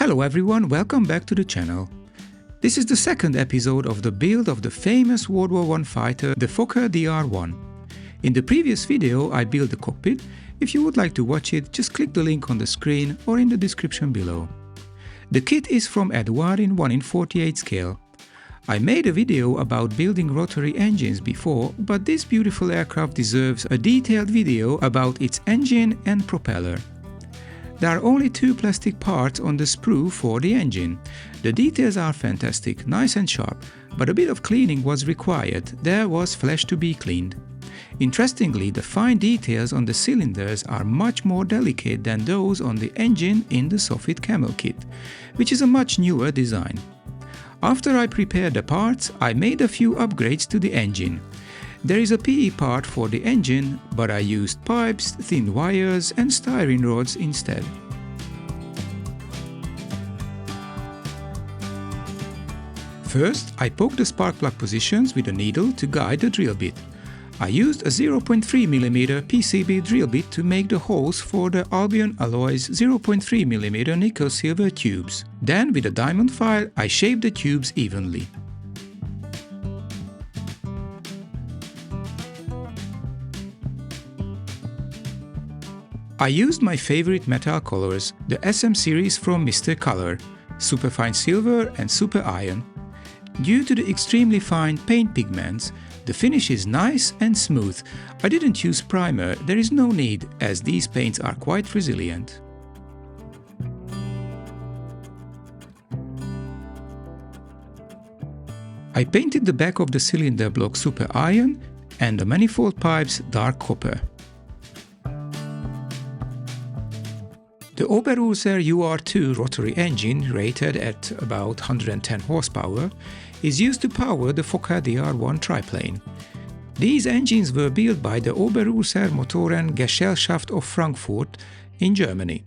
Hello everyone, welcome back to the channel. This is the second episode of the build of the famous World War I fighter, the Fokker Dr.1. In the previous video I built the cockpit. If you would like to watch it, just click the link on the screen or in the description below. The kit is from Eduard in 1:48 scale. I made a video about building rotary engines before, but this beautiful aircraft deserves a detailed video about its engine and propeller. There are only two plastic parts on the sprue for the engine. The details are fantastic, nice and sharp, but a bit of cleaning was required. There was flesh to be cleaned. Interestingly, the fine details on the cylinders are much more delicate than those on the engine in the Soviet Camel kit, which is a much newer design. After I prepared the parts, I made a few upgrades to the engine. There is a PE part for the engine, but I used pipes, thin wires and styrene rods instead. First, I poked the spark plug positions with a needle to guide the drill bit. I used a 0.3mm PCB drill bit to make the holes for the Albion Alloy's 0.3mm nickel-silver tubes. Then, with a diamond file, I shaped the tubes evenly. I used my favorite metal colors, the SM series from Mr. Color, superfine silver and super iron. Due to the extremely fine paint pigments, the finish is nice and smooth. I didn't use primer, there is no need, as these paints are quite resilient. I painted the back of the cylinder block super iron and the manifold pipes dark copper. The Oberurser UR2 rotary engine, rated at about 110 horsepower, is used to power the Fokker Dr.1 triplane. These engines were built by the Oberurser Motoren Gesellschaft of Frankfurt in Germany,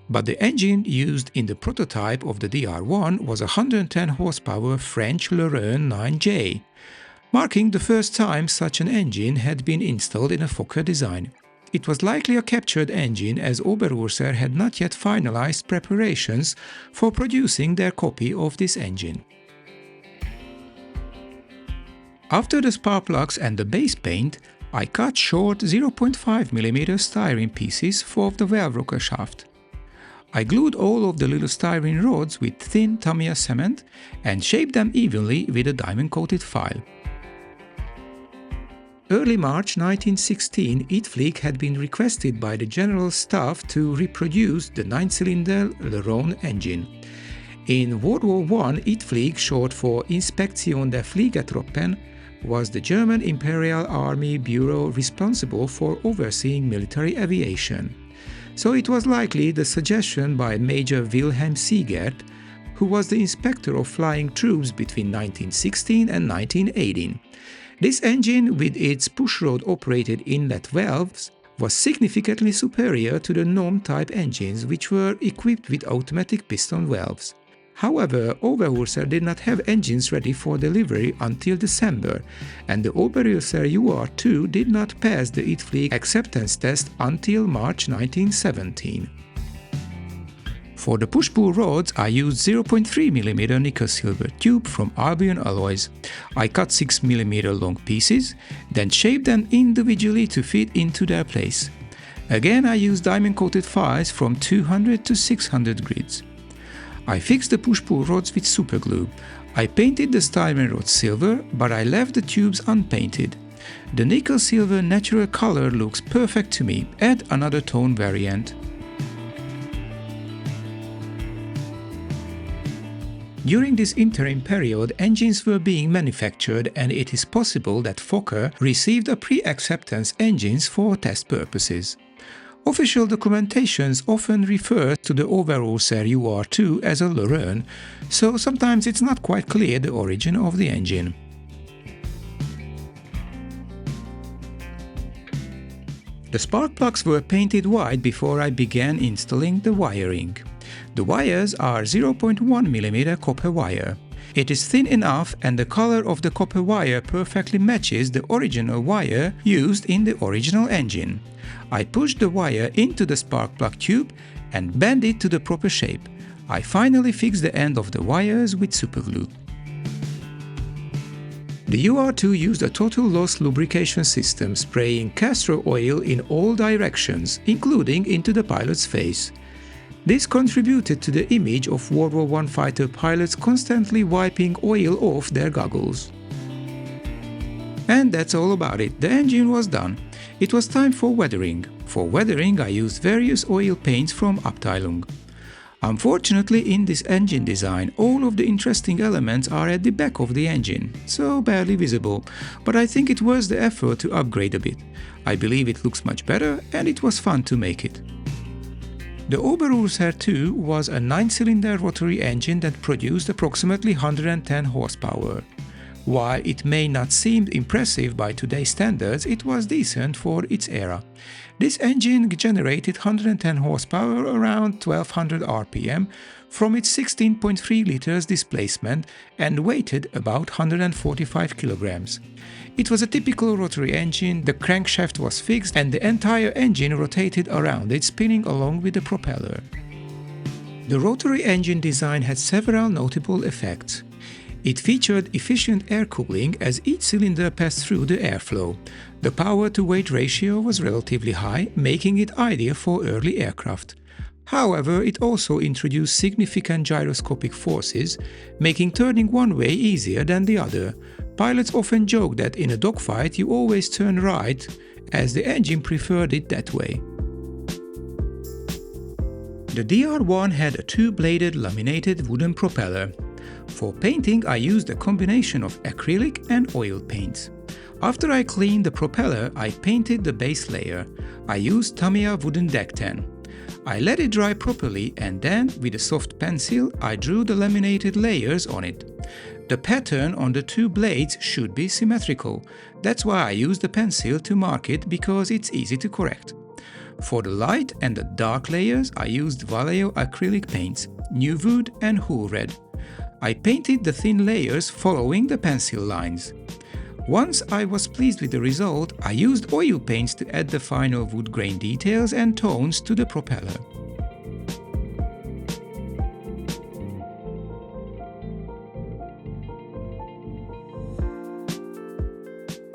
but the engine used in the prototype of the Dr.1 was a 110 horsepower French Lorraine 9J, marking the first time such an engine had been installed in a Fokker design. It was likely a captured engine, as Oberurser had not yet finalized preparations for producing their copy of this engine. After the spark plugs and the base paint, I cut short 0.5mm styrene pieces for the valve rocker shaft. I glued all of the little styrene rods with thin Tamiya cement and shaped them evenly with a diamond-coated file. Early March 1916, Eatfleek had been requested by the General Staff to reproduce the 9-cylinder Leron engine. In World War I, Eatfleek, short for Inspektion der Fliegertruppen, was the German Imperial Army Bureau responsible for overseeing military aviation. So it was likely the suggestion by Major Wilhelm Siegert, who was the inspector of flying troops between 1916 and 1918. This engine, with its pushrod-operated inlet valves, was significantly superior to the NOM-type engines, which were equipped with automatic piston valves. However, Oberurser did not have engines ready for delivery until December, and the Oberurser UR2 did not pass the Eatfleek acceptance test until March 1917. For the push-pull rods, I used 0.3mm nickel-silver tube from Albion Alloys. I cut 6mm long pieces, then shaped them individually to fit into their place. Again, I used diamond-coated files from 200 to 600 grids. I fixed the push-pull rods with superglue. I painted the styrene rods silver, but I left the tubes unpainted. The nickel-silver natural color looks perfect to me. Add another tone variant. During this interim period, engines were being manufactured, and it is possible that Fokker received a pre-acceptance engines for test purposes. Official documentations often refer to the Oberurser UR2 as a Lorraine, so sometimes it's not quite clear the origin of the engine. The spark plugs were painted white before I began installing the wiring. The wires are 0.1mm copper wire. It is thin enough, and the color of the copper wire perfectly matches the original wire used in the original engine. I pushed the wire into the spark plug tube and bend it to the proper shape. I finally fixed the end of the wires with superglue. The UR2 used a total loss lubrication system spraying castor oil in all directions, including into the pilot's face. This contributed to the image of World War I fighter pilots constantly wiping oil off their goggles. And that's all about it. The engine was done. It was time for weathering. For weathering, I used various oil paints from Abteilung. Unfortunately, in this engine design, all of the interesting elements are at the back of the engine, so barely visible, but I think it was the effort to upgrade a bit. I believe it looks much better, and it was fun to make it. The Oberurser 2 was a 9-cylinder rotary engine that produced approximately 110 horsepower. While it may not seem impressive by today's standards, it was decent for its era. This engine generated 110 horsepower around 1200 RPM from its 16.3 liters displacement and weighted about 145 kilograms. It was a typical rotary engine, the crankshaft was fixed and the entire engine rotated around it, spinning along with the propeller. The rotary engine design had several notable effects. It featured efficient air cooling as each cylinder passed through the airflow. The power-to-weight ratio was relatively high, making it ideal for early aircraft. However, it also introduced significant gyroscopic forces, making turning one way easier than the other. Pilots often joke that in a dogfight you always turn right, as the engine preferred it that way. The DR1 had a two-bladed laminated wooden propeller. For painting, I used a combination of acrylic and oil paints. After I cleaned the propeller, I painted the base layer. I used Tamiya wooden deck 10. I let it dry properly and then, with a soft pencil, I drew the laminated layers on it. The pattern on the two blades should be symmetrical. That's why I used the pencil to mark it, because it's easy to correct. For the light and the dark layers, I used Vallejo acrylic paints, New Wood and Hull Red. I painted the thin layers following the pencil lines. Once I was pleased with the result, I used oil paints to add the final wood grain details and tones to the propeller.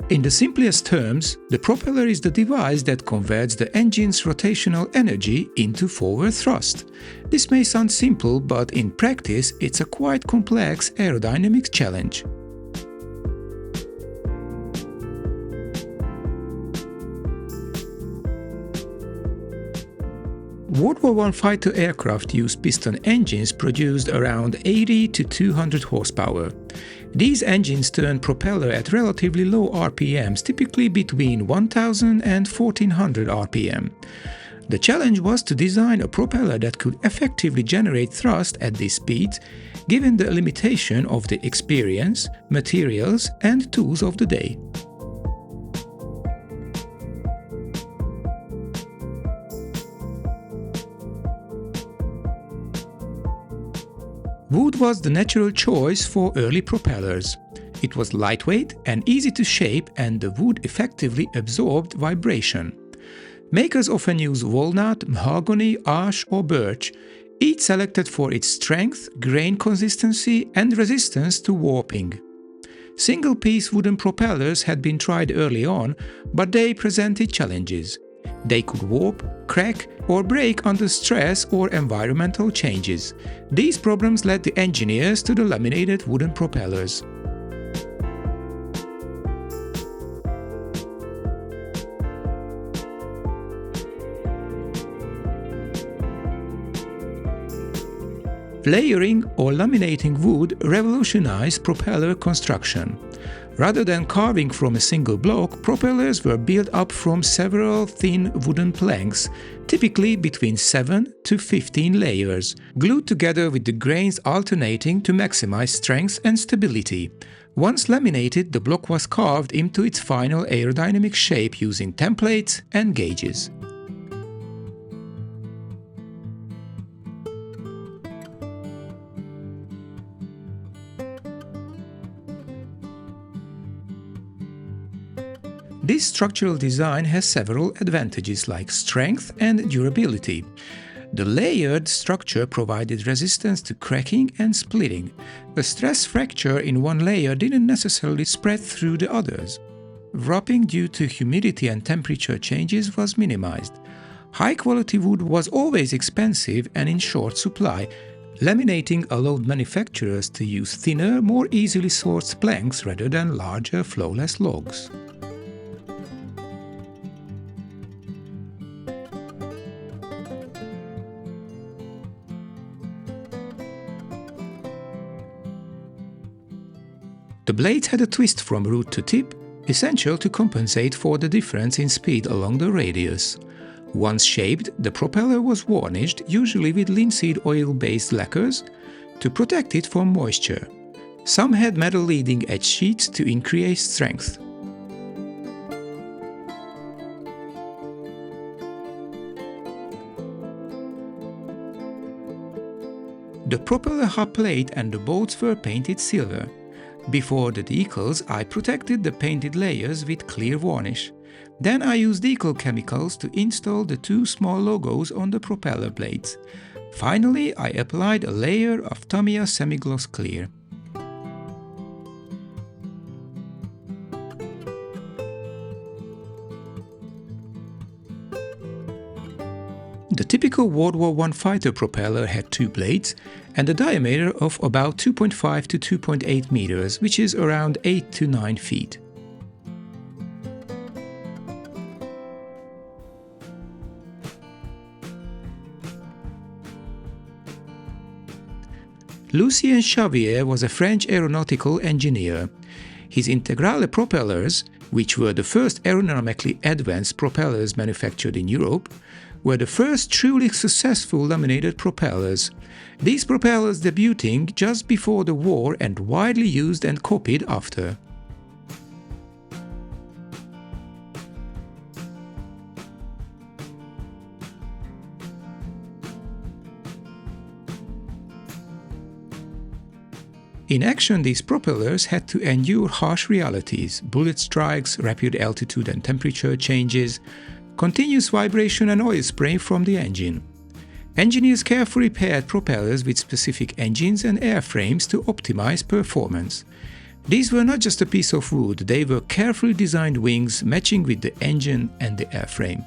In the simplest terms, the propeller is the device that converts the engine's rotational energy into forward thrust. This may sound simple, but in practice it's a quite complex aerodynamics challenge. World War I fighter aircraft used piston engines produced around 80 to 200 horsepower. These engines turn propeller at relatively low RPMs, typically between 1000 and 1400 RPM. The challenge was to design a propeller that could effectively generate thrust at these speeds, given the limitation of the experience, materials, and tools of the day. Wood was the natural choice for early propellers. It was lightweight and easy to shape, and the wood effectively absorbed vibration. Makers often use walnut, mahogany, ash or birch, each selected for its strength, grain consistency and resistance to warping. Single-piece wooden propellers had been tried early on, but they presented challenges. They could warp, crack or break under stress or environmental changes. These problems led the engineers to the laminated wooden propellers. Layering or laminating wood revolutionized propeller construction. Rather than carving from a single block, propellers were built up from several thin wooden planks, typically between 7 to 15 layers, glued together with the grains alternating to maximize strength and stability. Once laminated, the block was carved into its final aerodynamic shape using templates and gauges. This structural design has several advantages like strength and durability. The layered structure provided resistance to cracking and splitting. A stress fracture in one layer didn't necessarily spread through the others. Wrapping due to humidity and temperature changes was minimized. High-quality wood was always expensive and in short supply. Laminating allowed manufacturers to use thinner, more easily sourced planks rather than larger, flowless logs. The blades had a twist from root to tip, essential to compensate for the difference in speed along the radius. Once shaped, the propeller was varnished, usually with linseed oil-based lacquers, to protect it from moisture. Some had metal leading edge sheets to increase strength. The propeller hub plate and the bolts were painted silver. Before the decals, I protected the painted layers with clear varnish. Then I used decal chemicals to install the two small logos on the propeller blades. Finally, I applied a layer of Tamiya semi-gloss clear. The typical World War I fighter propeller had two blades and a diameter of about 2.5 to 2.8 meters, which is around 8 to 9 feet. Lucien Xavier was a French aeronautical engineer. His Integrale propellers, which were the first aerodynamically advanced propellers manufactured in Europe, were the first truly successful laminated propellers. These propellers debuting just before the war and widely used and copied after. In action, these propellers had to endure harsh realities: bullet strikes, rapid altitude and temperature changes, continuous vibration and oil spray from the engine. Engineers carefully paired propellers with specific engines and airframes to optimize performance. These were not just a piece of wood, they were carefully designed wings matching with the engine and the airframe.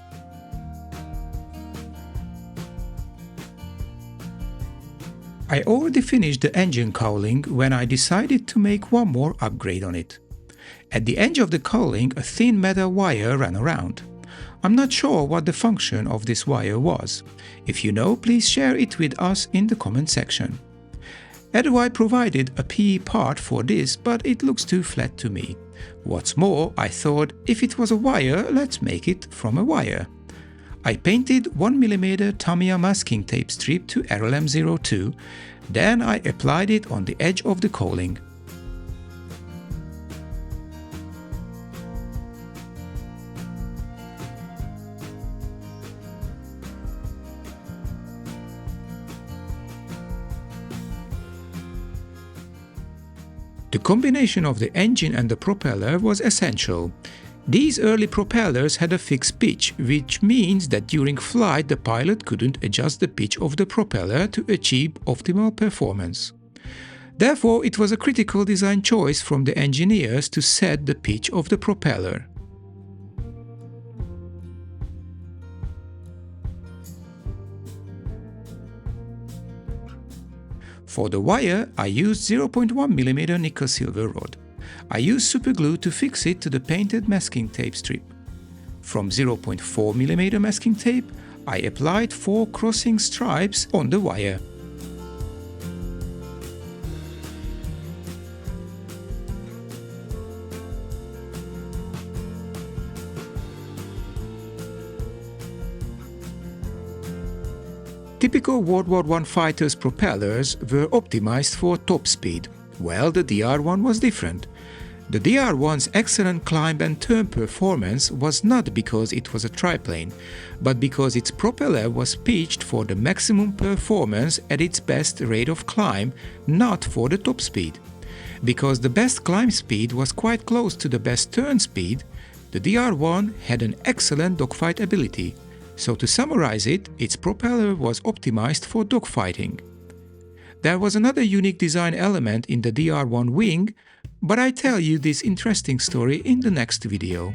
I already finished the engine cowling when I decided to make one more upgrade on it. At the edge of the cowling, a thin metal wire ran around. I'm not sure what the function of this wire was. If you know, please share it with us in the comment section. Eduard provided a PE part for this, but it looks too flat to me. What's more, I thought, if it was a wire, let's make it from a wire. I painted 1mm Tamiya masking tape strip to RLM02, then I applied it on the edge of the cowling. The combination of the engine and the propeller was essential. These early propellers had a fixed pitch, which means that during flight the pilot couldn't adjust the pitch of the propeller to achieve optimal performance. Therefore, it was a critical design choice from the engineers to set the pitch of the propeller. For the wire, I used 0.1mm nickel silver rod. I used superglue to fix it to the painted masking tape strip. From 0.4mm masking tape, I applied 4 crossing stripes on the wire. Typical World War I fighters' propellers were optimized for top speed. Well, the DR1 was different. The DR1's excellent climb and turn performance was not because it was a triplane, but because its propeller was pitched for the maximum performance at its best rate of climb, not for the top speed. Because the best climb speed was quite close to the best turn speed, the DR1 had an excellent dogfight ability. So to summarize it, its propeller was optimized for dogfighting. There was another unique design element in the DR1 wing, but I tell you this interesting story in the next video.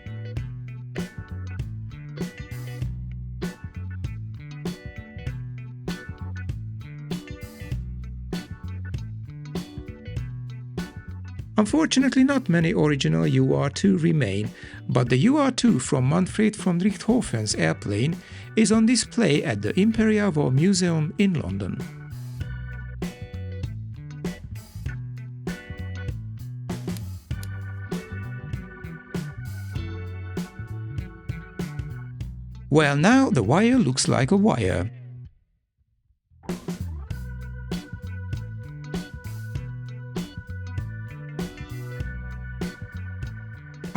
Unfortunately, not many original UR2 remain, but the UR2 from Manfred von Richthofen's airplane is on display at the Imperial War Museum in London. Well, now the wire looks like a wire.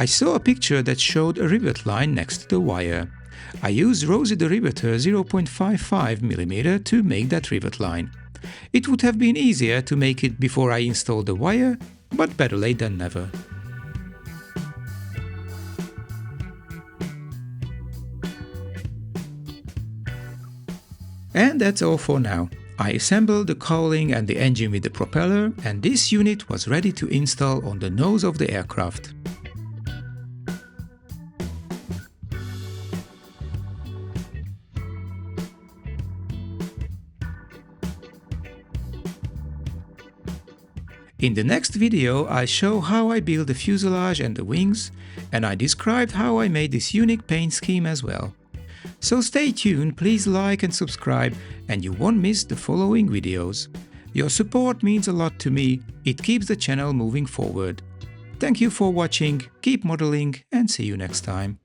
I saw a picture that showed a rivet line next to the wire. I used Rosie the Riveter 0.55 mm to make that rivet line. It would have been easier to make it before I installed the wire, but better late than never. And that's all for now. I assembled the cowling and the engine with the propeller, and this unit was ready to install on the nose of the aircraft. In the next video, I'll show how I built the fuselage and the wings, and I described how I made this unique paint scheme as well. So stay tuned, please like and subscribe, and you won't miss the following videos. Your support means a lot to me, it keeps the channel moving forward. Thank you for watching, keep modeling, and see you next time.